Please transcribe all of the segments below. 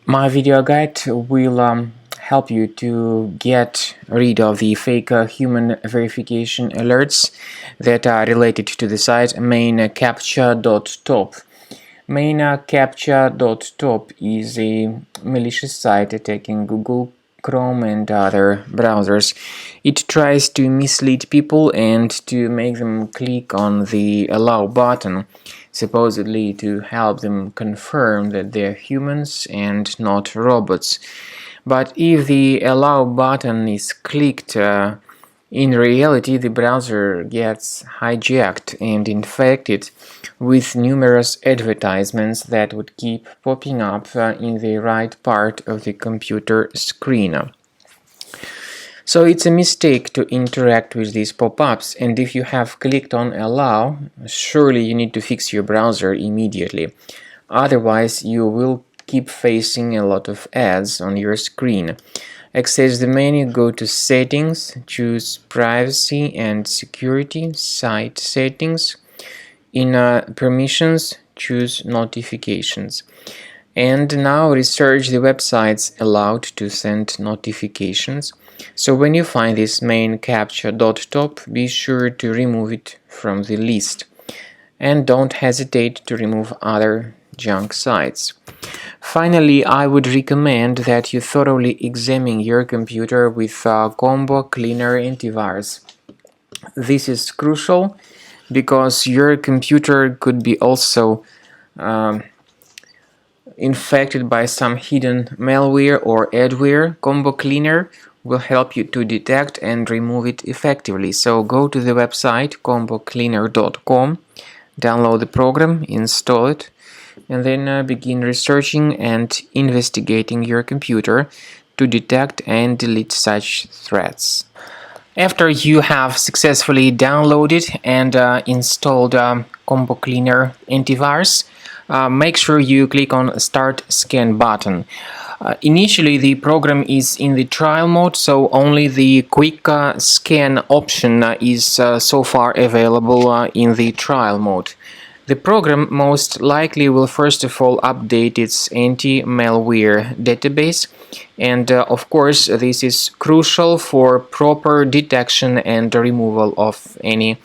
My video guide will help you to get rid of the fake human verification alerts that are related to the site Maincaptcha.top. Maincaptcha.top is a malicious site attacking Google, Chrome and other browsers. It tries to mislead people and to make them click on the allow button, supposedly to help them confirm that they're humans and not robots. But if the allow button is clicked, in reality the browser gets hijacked and infected with numerous advertisements that would keep popping up in the right part of the computer screen. So it's a mistake to interact with these pop-ups, and if you have clicked on allow, surely you need to fix your browser immediately. Otherwise you will keep facing a lot of ads on your screen. Access the menu, go to settings, choose privacy and security, site settings. In permissions, choose notifications. And now research the websites allowed to send notifications. So when you find this Maincaptcha.top, be sure to remove it from the list. And don't hesitate to remove other junk sites. Finally, I would recommend that you thoroughly examine your computer with Combo Cleaner antivirus. This is crucial because your computer could be also infected by some hidden malware or adware. Combo Cleaner will help you to detect and remove it effectively. So go to the website combocleaner.com, download the program, install it, and then begin researching and investigating your computer to detect and delete such threats. After you have successfully downloaded and installed Combo Cleaner antivirus, make sure you click on Start Scan button. Initially the program is in the trial mode, so only the quick scan option is so far available in the trial mode. The program most likely will first of all update its anti-malware database, and of course this is crucial for proper detection and removal of any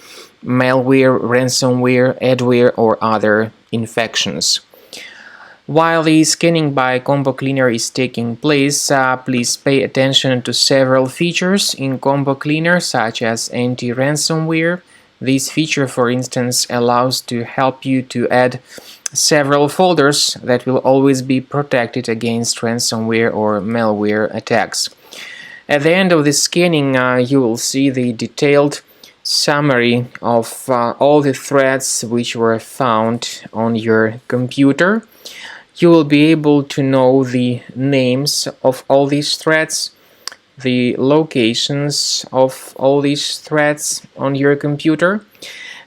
malware, ransomware, adware or other infections. While the scanning by Combo Cleaner is taking place, please pay attention to several features in Combo Cleaner, such as anti-ransomware. This feature, for instance, allows to help you to add several folders that will always be protected against ransomware or malware attacks. At the end of the scanning, you will see the detailed summary of all the threats which were found on your computer. You will be able to know the names of all these threats, the locations of all these threats on your computer,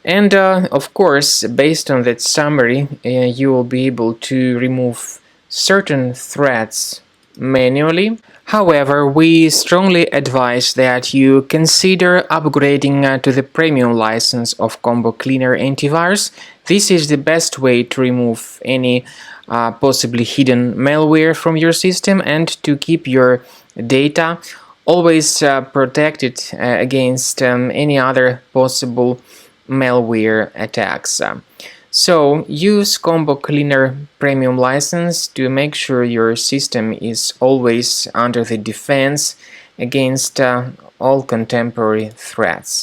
and of course, based on that summary, you will be able to remove certain threats manually. However, we strongly advise that you consider upgrading to the premium license of Combo Cleaner antivirus. This is the best way to remove any possibly hidden malware from your system and to keep your data always protected against any other possible malware attacks. So use Combo Cleaner Premium license to make sure your system is always under the defense against all contemporary threats.